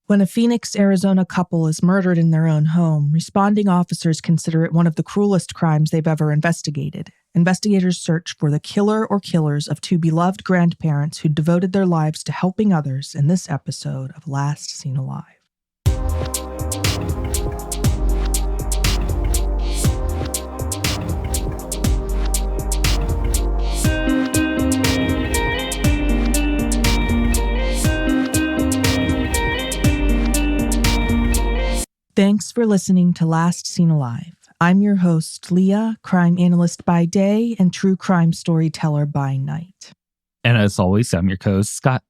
When a Phoenix, Arizona couple is murdered in their own home, responding officers consider it one of the cruelest crimes they've ever investigated. Investigators search for the killer or killers of two beloved grandparents who devoted their lives to helping others in this episode of Last Seen Alive. Thanks for listening to Last Seen Alive. I'm your host, Leah, crime analyst by day and true crime storyteller by night. And as always, I'm your co-host, Scott.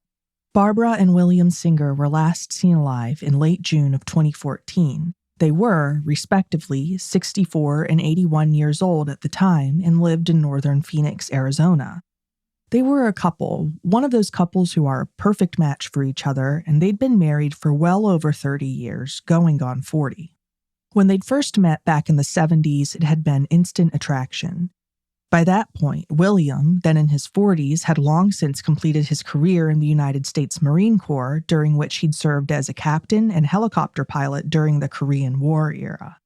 Barbara and William Singer were last seen alive in late June of 2014. They were, respectively, 64 and 81 years old at the time and lived in northern Phoenix, Arizona. They were a couple, one of those couples who are a perfect match for each other, and they'd been married for well over 30 years, going on 40. When they'd first met back in the 70s, it had been instant attraction. By that point, William, then in his 40s, had long since completed his career in the United States Marine Corps, during which he'd served as a captain and helicopter pilot during the Korean War era.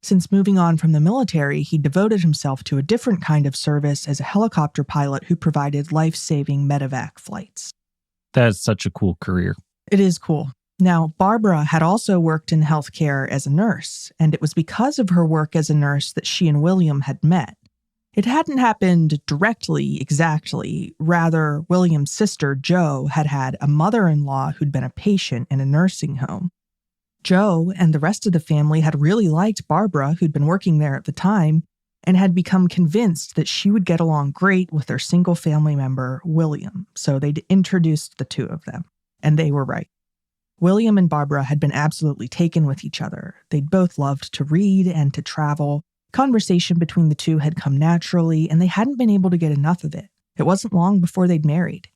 Since moving on from the military, he devoted himself to a different kind of service as a helicopter pilot who provided life-saving medevac flights. That is such a cool career. It is cool. Now, Barbara had also worked in healthcare as a nurse, and it was because of her work as a nurse that she and William had met. It hadn't happened directly, exactly. Rather, William's sister, Jo, had had a mother-in-law who'd been a patient in a nursing home. Jo and the rest of the family had really liked Barbara, who'd been working there at the time, and had become convinced that she would get along great with their single family member, William. So they'd introduced the two of them, and they were right. William and Barbara had been absolutely taken with each other. They'd both loved to read and to travel. Conversation between the two had come naturally, and they hadn't been able to get enough of it. It wasn't long before they'd married.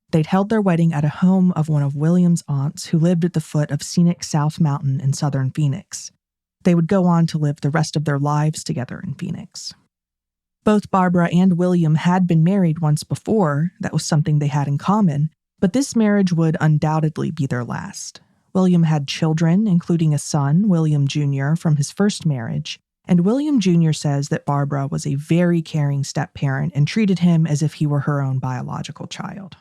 They'd held their wedding at a home of one of William's aunts who lived at the foot of scenic South Mountain in southern Phoenix. They would go on to live the rest of their lives together in Phoenix. Both Barbara and William had been married once before. That was something they had in common, but this marriage would undoubtedly be their last. William had children, including a son, William Jr., from his first marriage, and William Jr. says that Barbara was a very caring step-parent and treated him as if he were her own biological child.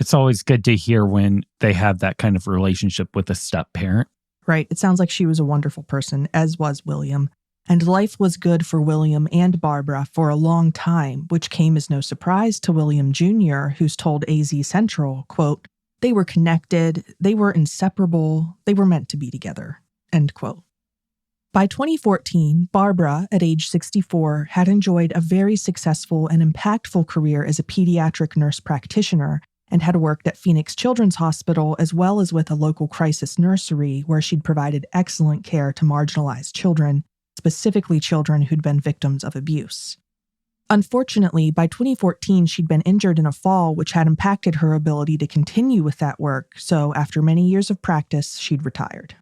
It's always good to hear when they have that kind of relationship with a step-parent. Right. It sounds like she was a wonderful person, as was William. And life was good for William and Barbara for a long time, which came as no surprise to William Jr., who's told AZ Central, quote, "They were connected, they were inseparable, they were meant to be together," end quote. By 2014, Barbara, at age 64, had enjoyed a very successful and impactful career as a pediatric nurse practitioner and had worked at Phoenix Children's Hospital as well as with a local crisis nursery where she'd provided excellent care to marginalized children, specifically children who'd been victims of abuse. Unfortunately, by 2014, she'd been injured in a fall which had impacted her ability to continue with that work, so after many years of practice, she'd retired.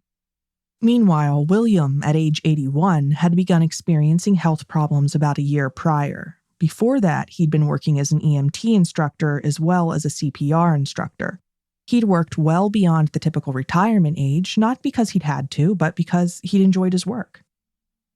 Meanwhile, William, at age 81, had begun experiencing health problems about a year prior. Before that, he'd been working as an EMT instructor as well as a CPR instructor. He'd worked well beyond the typical retirement age, not because he'd had to, but because he'd enjoyed his work.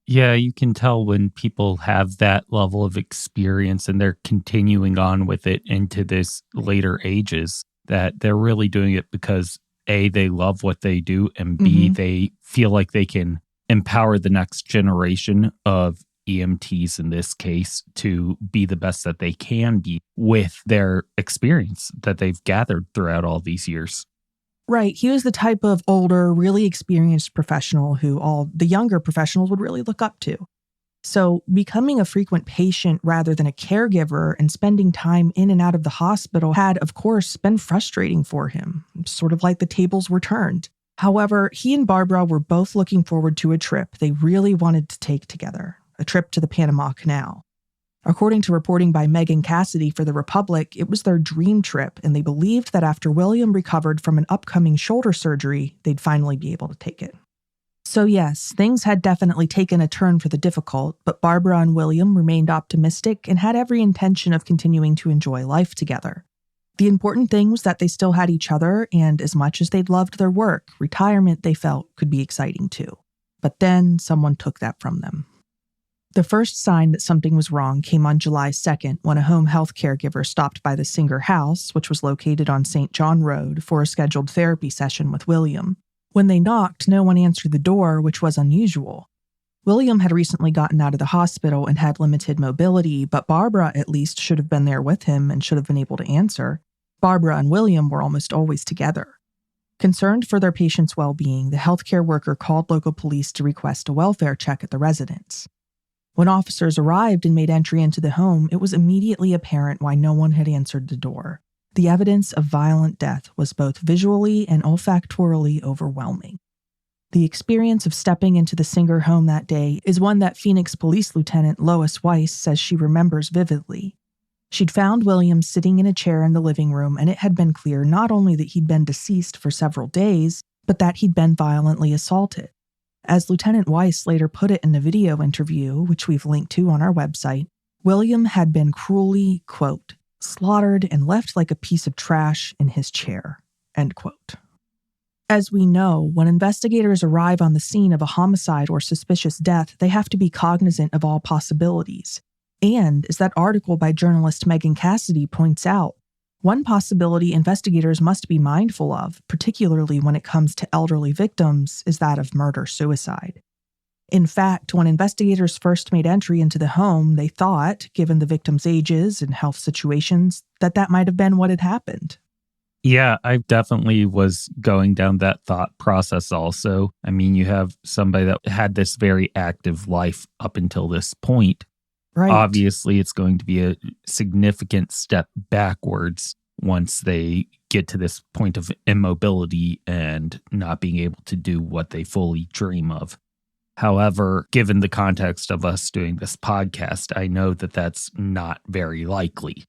Yeah, you can tell when people have that level of experience and they're continuing on with it into this later ages, that they're really doing it because A, they love what they do, and B, they feel like they can empower the next generation of EMTs in this case to be the best that they can be with their experience that they've gathered throughout all these years. Right. He was the type of older, really experienced professional who all the younger professionals would really look up to. So becoming a frequent patient rather than a caregiver and spending time in and out of the hospital had, of course, been frustrating for him, sort of like the tables were turned. However, he and Barbara were both looking forward to a trip they really wanted to take together. A trip to the Panama Canal. According to reporting by Megan Cassidy for The Republic, it was their dream trip, and they believed that after William recovered from an upcoming shoulder surgery, they'd finally be able to take it. So yes, things had definitely taken a turn for the difficult, but Barbara and William remained optimistic and had every intention of continuing to enjoy life together. The important thing was that they still had each other, and as much as they'd loved their work, retirement, they felt, could be exciting too. But then someone took that from them. The first sign that something was wrong came on July 2nd when a home health caregiver stopped by the Singer house, which was located on St. John Road, for a scheduled therapy session with William. When they knocked, no one answered the door, which was unusual. William had recently gotten out of the hospital and had limited mobility, but Barbara at least should have been there with him and should have been able to answer. Barbara and William were almost always together. Concerned for their patient's well-being, the healthcare worker called local police to request a welfare check at the residence. When officers arrived and made entry into the home, it was immediately apparent why no one had answered the door. The evidence of violent death was both visually and olfactorily overwhelming. The experience of stepping into the Singer home that day is one that Phoenix Police Lieutenant Lois Weiss says she remembers vividly. She'd found William sitting in a chair in the living room, and it had been clear not only that he'd been deceased for several days, but that he'd been violently assaulted. As Lieutenant Weiss later put it in a video interview, which we've linked to on our website, William had been cruelly, quote, slaughtered and left like a piece of trash in his chair, end quote. As we know, when investigators arrive on the scene of a homicide or suspicious death, they have to be cognizant of all possibilities. And, as that article by journalist Megan Cassidy points out, one possibility investigators must be mindful of, particularly when it comes to elderly victims, is that of murder-suicide. In fact, when investigators first made entry into the home, they thought, given the victims' ages and health situations, that might have been what had happened. Yeah, I definitely was going down that thought process also. I mean, you have somebody that had this very active life up until this point. Right. Obviously, it's going to be a significant step backwards once they get to this point of immobility and not being able to do what they fully dream of. However, given the context of us doing this podcast, I know that that's not very likely.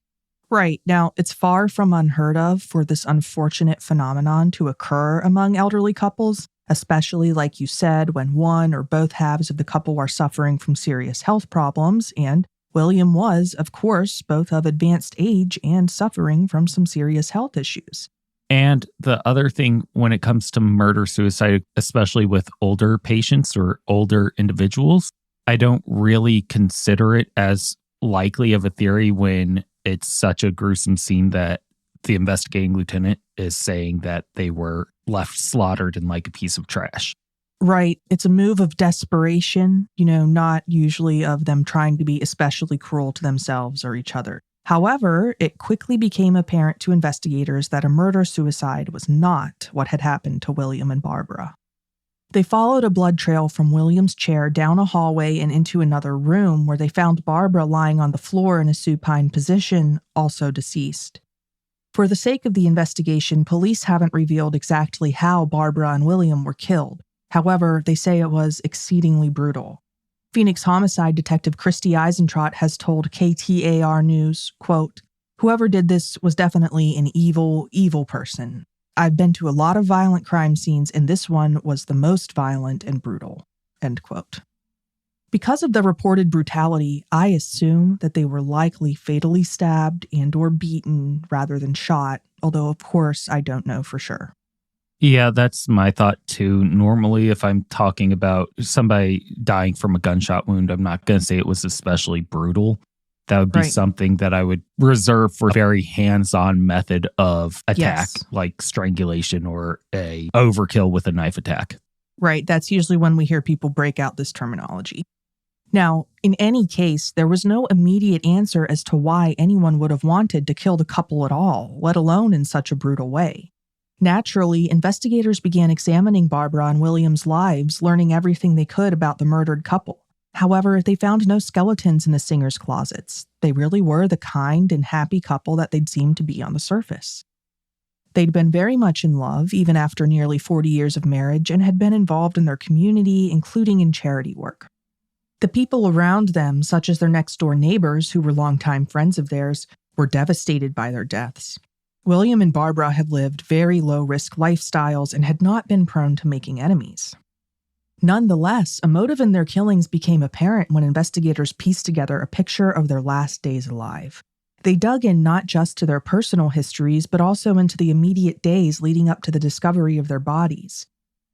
Right. Now, it's far from unheard of for this unfortunate phenomenon to occur among elderly couples, especially, like you said, when one or both halves of the couple are suffering from serious health problems, and William was, of course, both of advanced age and suffering from some serious health issues. And the other thing when it comes to murder-suicide, especially with older patients or older individuals, I don't really consider it as likely of a theory when it's such a gruesome scene that the investigating lieutenant is saying that they were left slaughtered in like a piece of trash. Right. It's a move of desperation, not usually of them trying to be especially cruel to themselves or each other. However, it quickly became apparent to investigators that a murder-suicide was not what had happened to William and Barbara. They followed a blood trail from William's chair down a hallway and into another room where they found Barbara lying on the floor in a supine position, also deceased. For the sake of the investigation, police haven't revealed exactly how Barbara and William were killed. However, they say it was exceedingly brutal. Phoenix Homicide Detective Christy Eisentrott has told KTAR News, quote, "Whoever did this was definitely an evil, evil person. I've been to a lot of violent crime scenes, and this one was the most violent and brutal," end quote. Because of the reported brutality, I assume that they were likely fatally stabbed and or beaten rather than shot, although of course I don't know for sure. Yeah, that's my thought too. Normally, if I'm talking about somebody dying from a gunshot wound, I'm not going to say it was especially brutal. That would be Right. something that I would reserve for a very hands-on method of attack, Yes. like strangulation or a overkill with a knife attack. Right, that's usually when we hear people break out this terminology. Now, in any case, there was no immediate answer as to why anyone would have wanted to kill the couple at all, let alone in such a brutal way. Naturally, investigators began examining Barbara and William's lives, learning everything they could about the murdered couple. However, they found no skeletons in the Singers' closets. They really were the kind and happy couple that they'd seemed to be on the surface. They'd been very much in love, even after nearly 40 years of marriage, and had been involved in their community, including in charity work. The people around them, such as their next-door neighbors, who were longtime friends of theirs, were devastated by their deaths. William and Barbara had lived very low-risk lifestyles and had not been prone to making enemies. Nonetheless, a motive in their killings became apparent when investigators pieced together a picture of their last days alive. They dug in not just to their personal histories, but also into the immediate days leading up to the discovery of their bodies.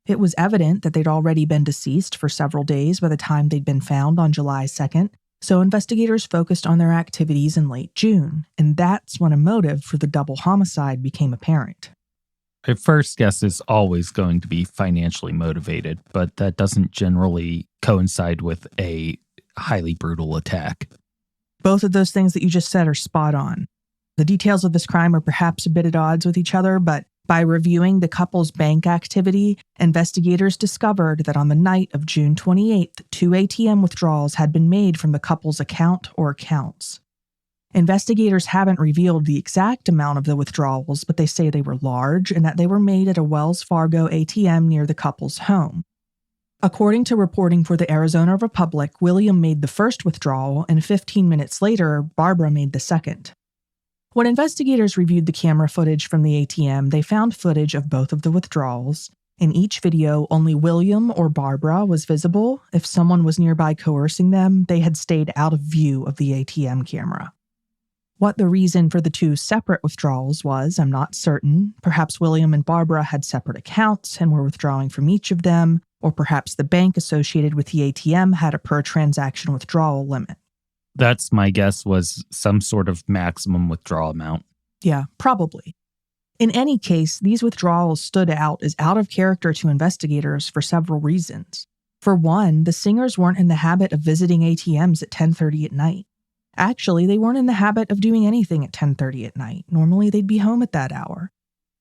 It was evident that they'd already been deceased for several days by the time they'd been found on July 2nd, so investigators focused on their activities in late June, and that's when a motive for the double homicide became apparent. My first guess is always going to be financially motivated, but that doesn't generally coincide with a highly brutal attack. Both of those things that you just said are spot on. The details of this crime are perhaps a bit at odds with each other, but by reviewing the couple's bank activity, investigators discovered that on the night of June 28th, 2 ATM withdrawals had been made from the couple's account or accounts. Investigators haven't revealed the exact amount of the withdrawals, but they say they were large and that they were made at a Wells Fargo ATM near the couple's home. According to reporting for the Arizona Republic, William made the first withdrawal, and 15 minutes later, Barbara made the second. When investigators reviewed the camera footage from the ATM, they found footage of both of the withdrawals. In each video, only William or Barbara was visible. If someone was nearby coercing them, they had stayed out of view of the ATM camera. What the reason for the two separate withdrawals was, I'm not certain. Perhaps William and Barbara had separate accounts and were withdrawing from each of them, or perhaps the bank associated with the ATM had a per-transaction withdrawal limit. That's my guess, was some sort of maximum withdrawal amount. Yeah, probably. In any case, these withdrawals stood out as out of character to investigators for several reasons. For one, the Singers weren't in the habit of visiting ATMs at 10:30 at night. Actually, they weren't in the habit of doing anything at 10:30 at night. Normally, they'd be home at that hour.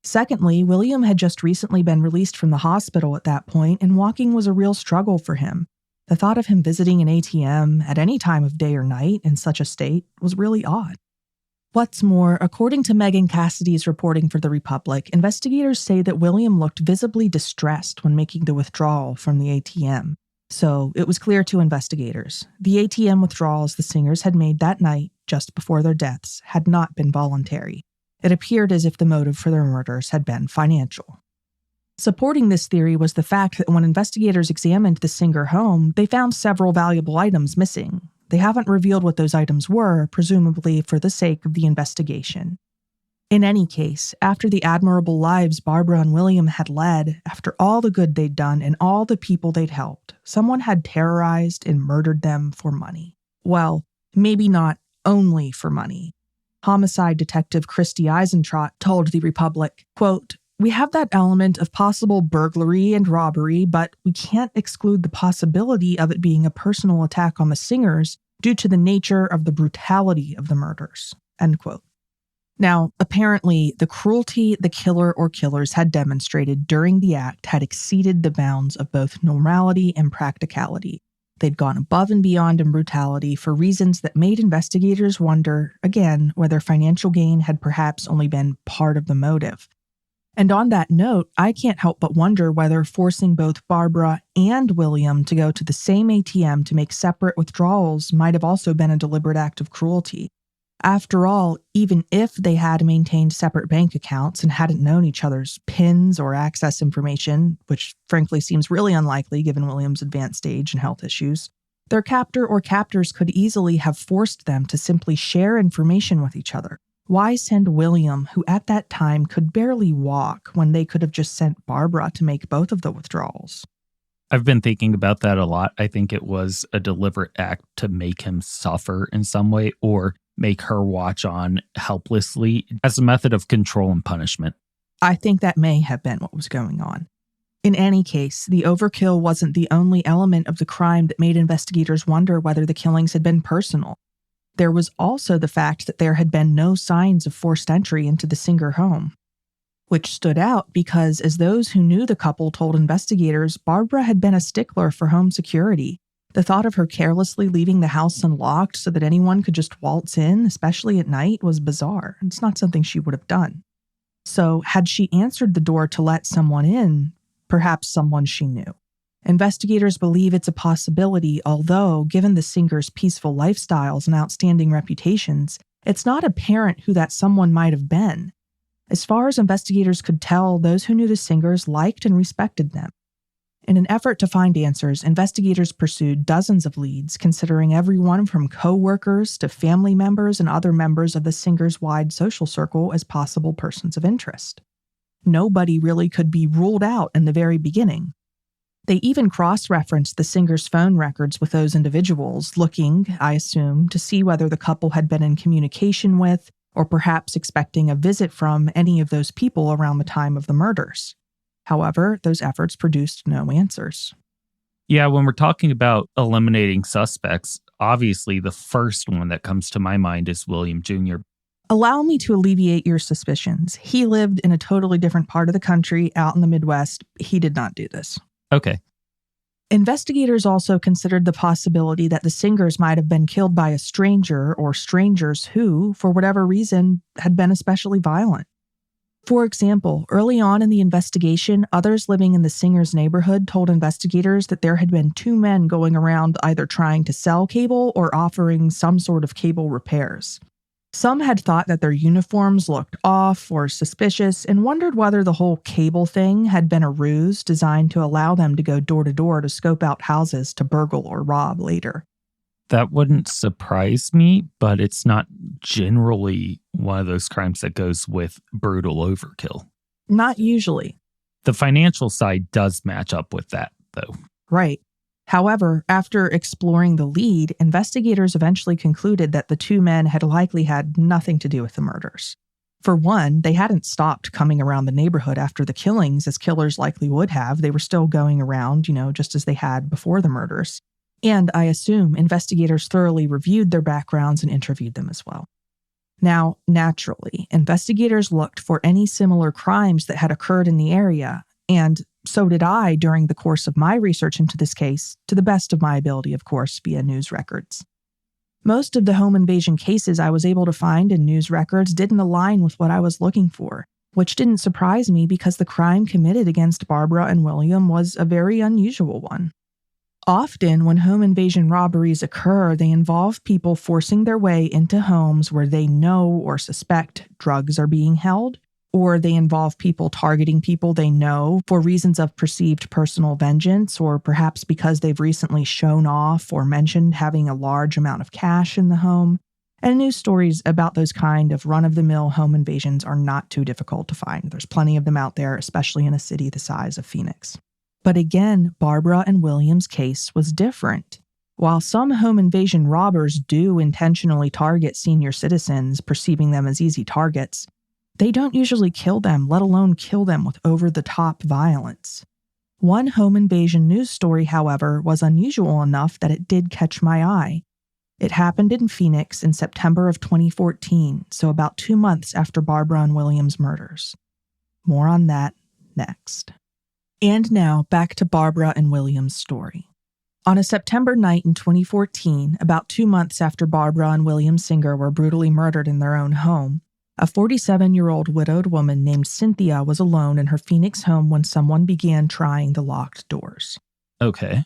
Secondly, William had just recently been released from the hospital at that point, and walking was a real struggle for him. The thought of him visiting an ATM at any time of day or night in such a state was really odd. What's more, according to Megan Cassidy's reporting for the Republic, investigators say that William looked visibly distressed when making the withdrawal from the ATM. So it was clear to investigators. The ATM withdrawals the Singers had made that night, just before their deaths, had not been voluntary. It appeared as if the motive for their murders had been financial. Supporting this theory was the fact that when investigators examined the Singer home, they found several valuable items missing. They haven't revealed what those items were, presumably for the sake of the investigation. In any case, after the admirable lives Barbara and William had led, after all the good they'd done and all the people they'd helped, someone had terrorized and murdered them for money. Well, maybe not only for money. Homicide detective Christy Eisentrott told the Republic, quote, "We have that element of possible burglary and robbery, but we can't exclude the possibility of it being a personal attack on the Singers due to the nature of the brutality of the murders." End quote. Now, apparently, the cruelty the killer or killers had demonstrated during the act had exceeded the bounds of both normality and practicality. They'd gone above and beyond in brutality for reasons that made investigators wonder, again, whether financial gain had perhaps only been part of the motive. And on that note, I can't help but wonder whether forcing both Barbara and William to go to the same ATM to make separate withdrawals might have also been a deliberate act of cruelty. After all, even if they had maintained separate bank accounts and hadn't known each other's PINs or access information, which frankly seems really unlikely given William's advanced age and health issues, their captor or captors could easily have forced them to simply share information with each other. Why send William, who at that time could barely walk, when they could have just sent Barbara to make both of the withdrawals? I've been thinking about that a lot. I think it was a deliberate act to make him suffer in some way, or make her watch on helplessly as a method of control and punishment. I think that may have been what was going on. In any case, the overkill wasn't the only element of the crime that made investigators wonder whether the killings had been personal. There was also the fact that there had been no signs of forced entry into the Singer home, which stood out because, as those who knew the couple told investigators, Barbara had been a stickler for home security. The thought of her carelessly leaving the house unlocked so that anyone could just waltz in, especially at night, was bizarre. It's not something she would have done. So, had she answered the door to let someone in, perhaps someone she knew? Investigators believe it's a possibility, although, given the Singers' peaceful lifestyles and outstanding reputations, it's not apparent who that someone might have been. As far as investigators could tell, those who knew the Singers liked and respected them. In an effort to find answers, investigators pursued dozens of leads, considering everyone from co-workers to family members and other members of the singer's wide social circle as possible persons of interest. Nobody really could be ruled out in the very beginning. They even cross-referenced the singer's phone records with those individuals, looking, I assume, to see whether the couple had been in communication with, or perhaps expecting a visit from, any of those people around the time of the murders. However, those efforts produced no answers. Yeah, when we're talking about eliminating suspects, obviously the first one that comes to my mind is William Jr. Allow me to alleviate your suspicions. He lived in a totally different part of the country, out in the Midwest. He did not do this. Okay. Investigators also considered the possibility that the Singers might have been killed by a stranger or strangers who, for whatever reason, had been especially violent. For example, early on in the investigation, others living in the Singers' neighborhood told investigators that there had been two men going around either trying to sell cable or offering some sort of cable repairs. Some had thought that their uniforms looked off or suspicious and wondered whether the whole cable thing had been a ruse designed to allow them to go door to door to scope out houses to burgle or rob later. That wouldn't surprise me, but it's not generally one of those crimes that goes with brutal overkill. Not usually. The financial side does match up with that, though. Right. However, after exploring the lead, investigators eventually concluded that the two men had likely had nothing to do with the murders. For one, they hadn't stopped coming around the neighborhood after the killings, as killers likely would have. They were still going around, just as they had before the murders. And I assume investigators thoroughly reviewed their backgrounds and interviewed them as well. Now, naturally, investigators looked for any similar crimes that had occurred in the area, and so did I during the course of my research into this case, to the best of my ability, of course, via news records. Most of the home invasion cases I was able to find in news records didn't align with what I was looking for, which didn't surprise me because the crime committed against Barbara and William was a very unusual one. Often, when home invasion robberies occur, they involve people forcing their way into homes where they know or suspect drugs are being held, or they involve people targeting people they know for reasons of perceived personal vengeance, or perhaps because they've recently shown off or mentioned having a large amount of cash in the home. And news stories about those kind of run-of-the-mill home invasions are not too difficult to find. There's plenty of them out there, especially in a city the size of Phoenix. But again, Barbara and William's case was different. While some home invasion robbers do intentionally target senior citizens, perceiving them as easy targets, they don't usually kill them, let alone kill them with over-the-top violence. One home invasion news story, however, was unusual enough that it did catch my eye. It happened in Phoenix in September of 2014, so about 2 months after Barbara and William's murders. More on that next. And now, back to Barbara and William's story. On a September night in 2014, about 2 months after Barbara and William Singer were brutally murdered in their own home, a 47-year-old widowed woman named Cynthia was alone in her Phoenix home when someone began trying the locked doors. Okay.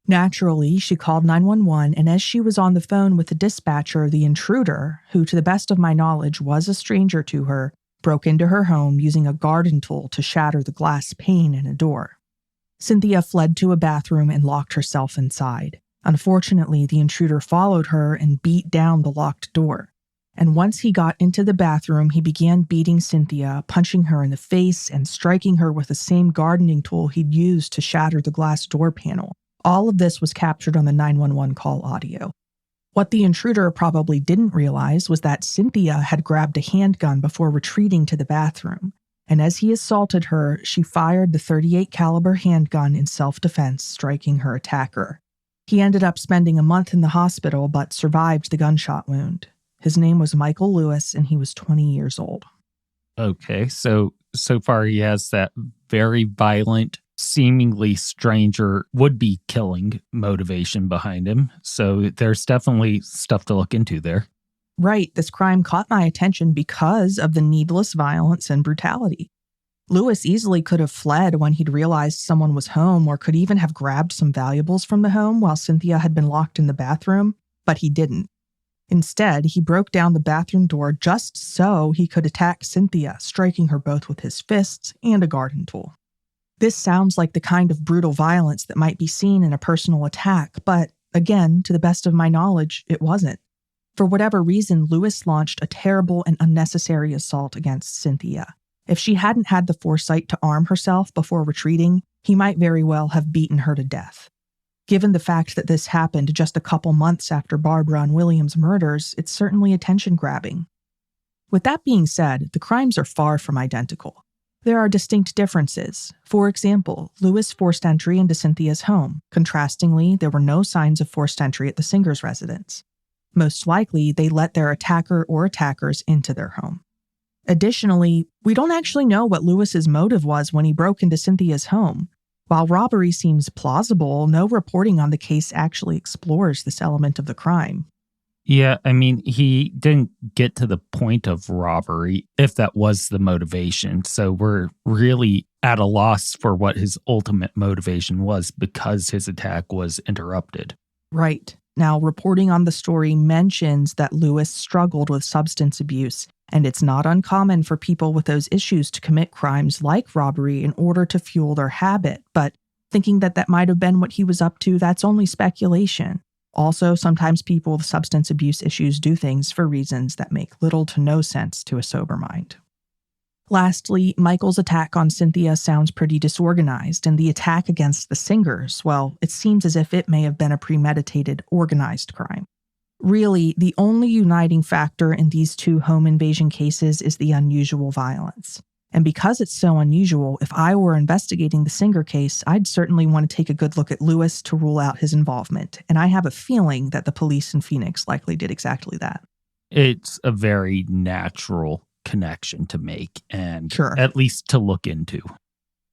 Naturally, she called 911, and as she was on the phone with the dispatcher, the intruder, who to the best of my knowledge was a stranger to her, broke into her home using a garden tool to shatter the glass pane in a door. Cynthia fled to a bathroom and locked herself inside. Unfortunately, the intruder followed her and beat down the locked door. And once he got into the bathroom, he began beating Cynthia, punching her in the face and striking her with the same gardening tool he'd used to shatter the glass door panel. All of this was captured on the 911 call audio. What the intruder probably didn't realize was that Cynthia had grabbed a handgun before retreating to the bathroom, and as he assaulted her, she fired the .38 caliber handgun in self-defense, striking her attacker. He ended up spending a month in the hospital but survived the gunshot wound. His name was Michael Lewis, and he was 20 years old. Okay, so far he has that very violent, seemingly stranger would-be killing motivation behind him. So there's definitely stuff to look into there. Right, this crime caught my attention because of the needless violence and brutality. Lewis easily could have fled when he'd realized someone was home, or could even have grabbed some valuables from the home while Cynthia had been locked in the bathroom, but he didn't. Instead, he broke down the bathroom door just so he could attack Cynthia, striking her both with his fists and a garden tool. This sounds like the kind of brutal violence that might be seen in a personal attack, but again, to the best of my knowledge, it wasn't. For whatever reason, Lewis launched a terrible and unnecessary assault against Cynthia. If she hadn't had the foresight to arm herself before retreating, he might very well have beaten her to death. Given the fact that this happened just a couple months after Barbara and William's murders, it's certainly attention-grabbing. With that being said, the crimes are far from identical. There are distinct differences. For example, Lewis forced entry into Cynthia's home. Contrastingly, there were no signs of forced entry at the Singers' residence. Most likely, they let their attacker or attackers into their home. Additionally, we don't actually know what Lewis's motive was when he broke into Cynthia's home. While robbery seems plausible, no reporting on the case actually explores this element of the crime. Yeah, I mean, he didn't get to the point of robbery, if that was the motivation. So we're really at a loss for what his ultimate motivation was because his attack was interrupted. Right. Now, reporting on the story mentions that Lewis struggled with substance abuse, and it's not uncommon for people with those issues to commit crimes like robbery in order to fuel their habit, but thinking that that might have been what he was up to, that's only speculation. Also, sometimes people with substance abuse issues do things for reasons that make little to no sense to a sober mind. Lastly, Michael's attack on Cynthia sounds pretty disorganized, and the attack against the Singers, well, it seems as if it may have been a premeditated, organized crime. Really, the only uniting factor in these two home invasion cases is the unusual violence. And because it's so unusual, if I were investigating the Singer case, I'd certainly want to take a good look at Lewis to rule out his involvement. And I have a feeling that the police in Phoenix likely did exactly that. It's a very natural connection to make and at least to look into.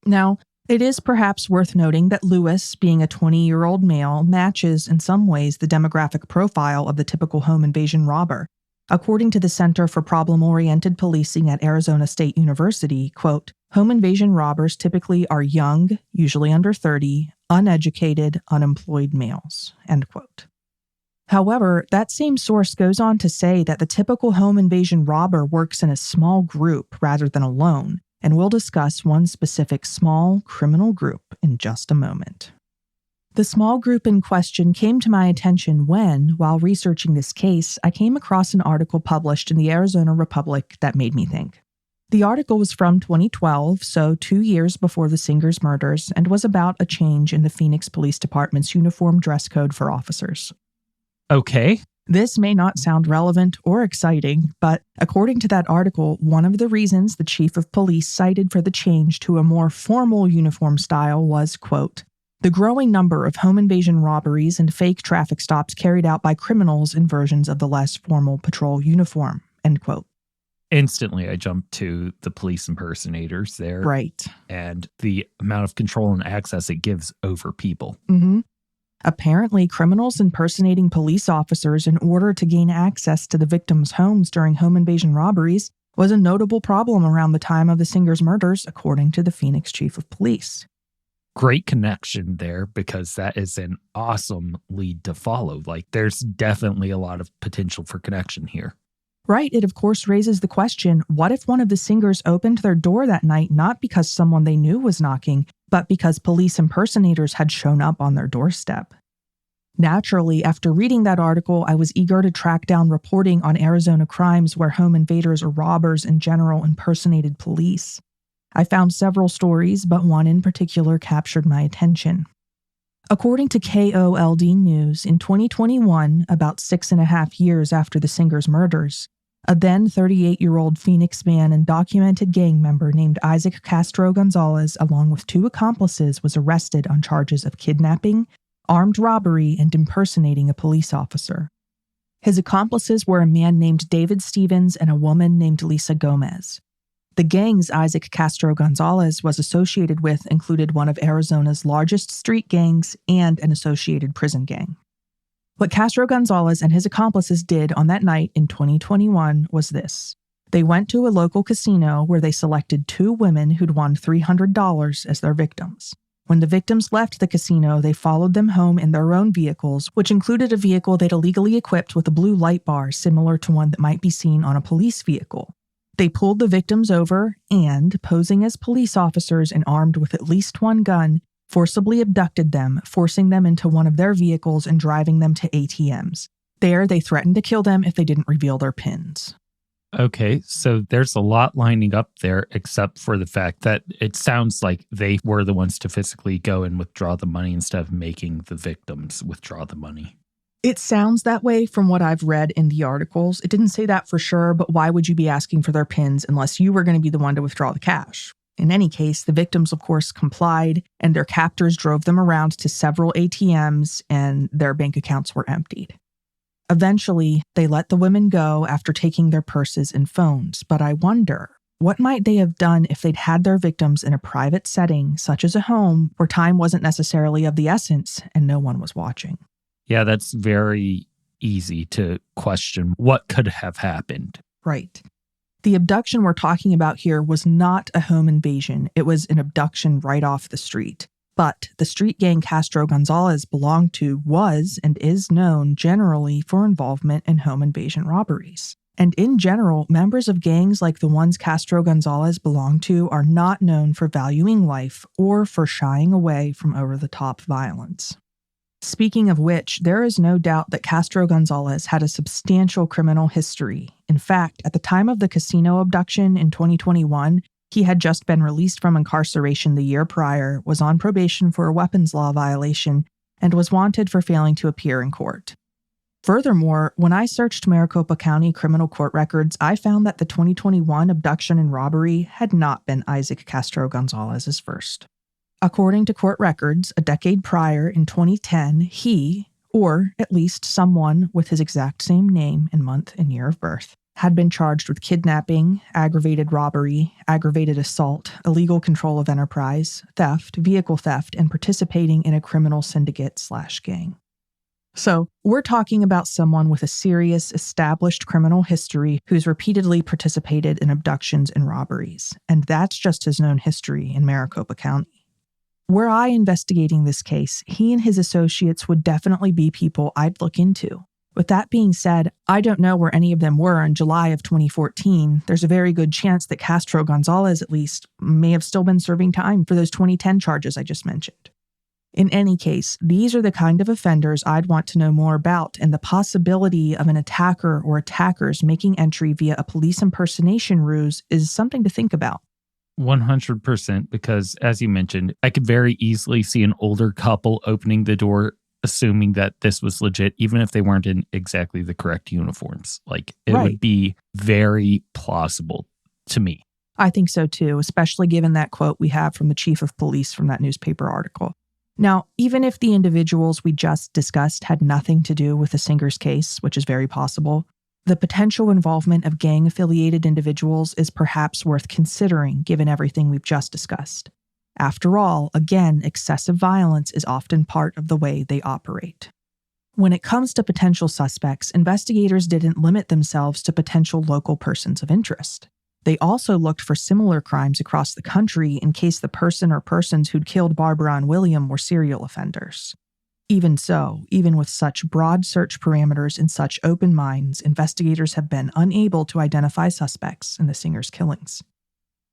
Now, it is perhaps worth noting that Lewis, being a 20-year-old male, matches in some ways the demographic profile of the typical home invasion robber. According to the Center for Problem-Oriented Policing at Arizona State University, quote, home invasion robbers typically are young, usually under 30, uneducated, unemployed males, end quote. However, that same source goes on to say that the typical home invasion robber works in a small group rather than alone, and we'll discuss one specific small criminal group in just a moment. The small group in question came to my attention when, while researching this case, I came across an article published in the Arizona Republic that made me think. The article was from 2012, so 2 years before the Singers' murders, and was about a change in the Phoenix Police Department's uniform dress code for officers. Okay. This may not sound relevant or exciting, but according to that article, one of the reasons the chief of police cited for the change to a more formal uniform style was, quote, the growing number of home invasion robberies and fake traffic stops carried out by criminals in versions of the less formal patrol uniform, end quote. Instantly, I jumped to the police impersonators there. Right. And the amount of control and access it gives over people. Mm-hmm. Apparently, criminals impersonating police officers in order to gain access to the victims' homes during home invasion robberies was a notable problem around the time of the Singers' murders, according to the Phoenix chief of police. Great connection there, because that is an awesome lead to follow. Like, there's definitely a lot of potential for connection here. Right. It, of course, raises the question, what if one of the Singers opened their door that night not because someone they knew was knocking, but because police impersonators had shown up on their doorstep? Naturally, after reading that article, I was eager to track down reporting on Arizona crimes where home invaders or robbers in general impersonated police. I found several stories, but one in particular captured my attention. According to KOLD News, in 2021, about 6.5 years after the Singers' murders, a then 38-year-old Phoenix man and documented gang member named Isaac Castro Gonzalez, along with 2 accomplices, was arrested on charges of kidnapping, armed robbery, and impersonating a police officer. His accomplices were a man named David Stevens and a woman named Lisa Gomez. The gangs Isaac Castro Gonzalez was associated with included one of Arizona's largest street gangs and an associated prison gang. What Castro Gonzalez and his accomplices did on that night in 2021 was this. They went to a local casino where they selected 2 women who'd won $300 as their victims. When the victims left the casino, they followed them home in their own vehicles, which included a vehicle they'd illegally equipped with a blue light bar similar to one that might be seen on a police vehicle. They pulled the victims over and, posing as police officers and armed with at least one gun, forcibly abducted them, forcing them into one of their vehicles and driving them to ATMs. There, they threatened to kill them if they didn't reveal their PINs. Okay, so there's a lot lining up there, except for the fact that it sounds like they were the ones to physically go and withdraw the money instead of making the victims withdraw the money. It sounds that way from what I've read in the articles. It didn't say that for sure, but why would you be asking for their PINs unless you were going to be the one to withdraw the cash? In any case, the victims, of course, complied, and their captors drove them around to several ATMs, and their bank accounts were emptied. Eventually, they let the women go after taking their purses and phones, but I wonder, what might they have done if they'd had their victims in a private setting, such as a home, where time wasn't necessarily of the essence and no one was watching? Yeah, that's very easy to question what could have happened. Right. The abduction we're talking about here was not a home invasion. It was an abduction right off the street. But the street gang Castro Gonzalez belonged to was and is known generally for involvement in home invasion robberies. And in general, members of gangs like the ones Castro Gonzalez belonged to are not known for valuing life or for shying away from over-the-top violence. Speaking of which, there is no doubt that Castro Gonzalez had a substantial criminal history. In fact, at the time of the casino abduction in 2021, he had just been released from incarceration the year prior, was on probation for a weapons law violation, and was wanted for failing to appear in court. Furthermore, when I searched Maricopa County criminal court records, I found that the 2021 abduction and robbery had not been Isaac Castro Gonzalez's first. According to court records, a decade prior, in 2010, he, or at least someone with his exact same name and month and year of birth, had been charged with kidnapping, aggravated robbery, aggravated assault, illegal control of enterprise, theft, vehicle theft, and participating in a criminal syndicate/gang. So, we're talking about someone with a serious, established criminal history who's repeatedly participated in abductions and robberies, and that's just his known history in Maricopa County. Were I investigating this case, he and his associates would definitely be people I'd look into. With that being said, I don't know where any of them were in July of 2014. There's a very good chance that Castro Gonzalez, at least, may have still been serving time for those 2010 charges I just mentioned. In any case, these are the kind of offenders I'd want to know more about, and the possibility of an attacker or attackers making entry via a police impersonation ruse is something to think about. 100%, because as you mentioned, I could very easily see an older couple opening the door, assuming that this was legit, even if they weren't in exactly the correct uniforms. Like, it would be very plausible to me. I think so too, especially given that quote we have from the chief of police from that newspaper article. Now, even if the individuals we just discussed had nothing to do with the Singer's case, which is very possible, the potential involvement of gang-affiliated individuals is perhaps worth considering given everything we've just discussed. After all, again, excessive violence is often part of the way they operate. When it comes to potential suspects, investigators didn't limit themselves to potential local persons of interest. They also looked for similar crimes across the country in case the person or persons who'd killed Barbara and William were serial offenders. Even so, even with such broad search parameters and such open minds, investigators have been unable to identify suspects in the Singer's killings.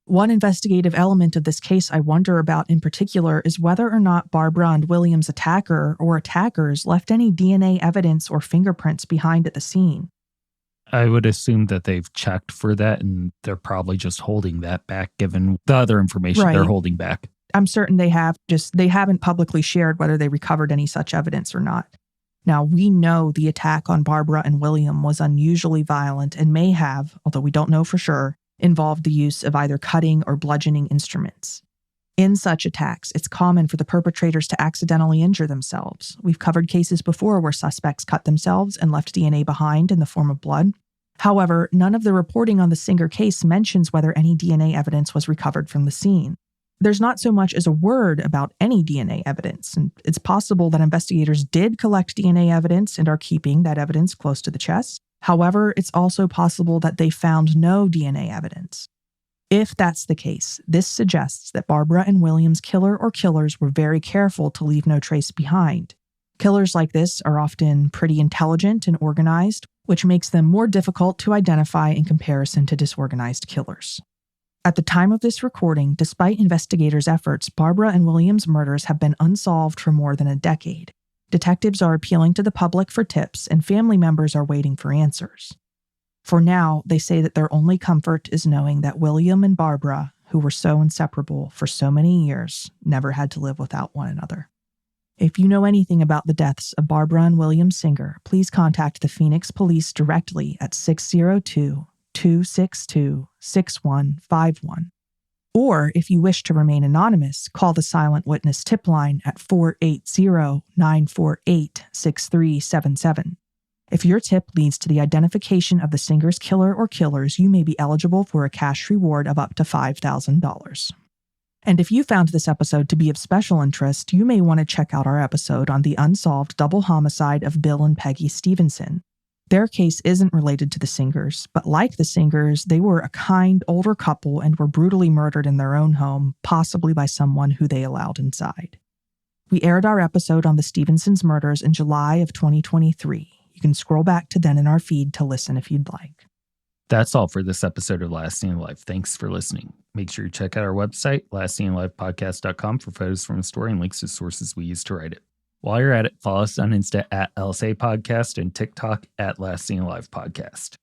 One investigative element of this case I wonder about in particular is whether or not Barbara and William's attacker or attackers left any DNA evidence or fingerprints behind at the scene. I would assume that they've checked for that, and they're probably just holding that back given the other information they're holding back. I'm certain they have, just they haven't publicly shared whether they recovered any such evidence or not. Now, we know the attack on Barbara and William was unusually violent and may have, although we don't know for sure, involved the use of either cutting or bludgeoning instruments. In such attacks, it's common for the perpetrators to accidentally injure themselves. We've covered cases before where suspects cut themselves and left DNA behind in the form of blood. However, none of the reporting on the Singer case mentions whether any DNA evidence was recovered from the scene. There's not so much as a word about any DNA evidence, and it's possible that investigators did collect DNA evidence and are keeping that evidence close to the chest. However, it's also possible that they found no DNA evidence. If that's the case, this suggests that Barbara and William's killer or killers were very careful to leave no trace behind. Killers like this are often pretty intelligent and organized, which makes them more difficult to identify in comparison to disorganized killers. At the time of this recording, despite investigators' efforts, Barbara and William's murders have been unsolved for more than a decade. Detectives are appealing to the public for tips, and family members are waiting for answers. For now, they say that their only comfort is knowing that William and Barbara, who were so inseparable for so many years, never had to live without one another. If you know anything about the deaths of Barbara and William Singer, please contact the Phoenix Police directly at 602-262-6151. Or, if you wish to remain anonymous, call the Silent Witness tip line at 480-948-6377. If your tip leads to the identification of the Singer's killer or killers, you may be eligible for a cash reward of up to $5,000. And if you found this episode to be of special interest, you may want to check out our episode on the unsolved double homicide of Bill and Peggy Stevenson. Their case isn't related to the Singers, but like the Singers, they were a kind, older couple and were brutally murdered in their own home, possibly by someone who they allowed inside. We aired our episode on the Stevensons' murders in July of 2023. You can scroll back to then in our feed to listen if you'd like. That's all for this episode of Last Seen Alive. Thanks for listening. Make sure you check out our website, lastseenalivepodcast.com, for photos from the story and links to sources we used to write it. While you're at it, follow us on Insta at LSA Podcast and TikTok at Last Seen Alive Podcast.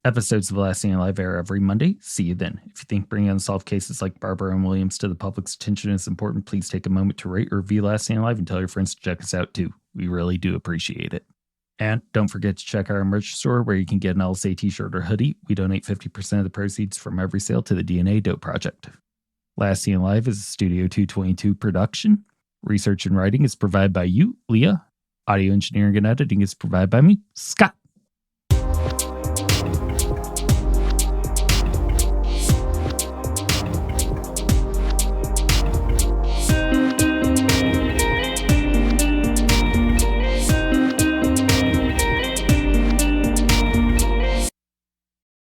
Episodes of Last Seen Alive air every Monday. See you then. If you think bringing unsolved cases like Barbara and Williams to the public's attention is important, please take a moment to rate or review Last Seen Alive and tell your friends to check us out too. We really do appreciate it. And don't forget to check out our merch store where you can get an LSA t-shirt or hoodie. We donate 50% of the proceeds from every sale to the DNA Dope Project. Last Seen Alive is a Studio 222 production. Research and writing is provided by you, Leah. Audio engineering and editing is provided by me, Scott.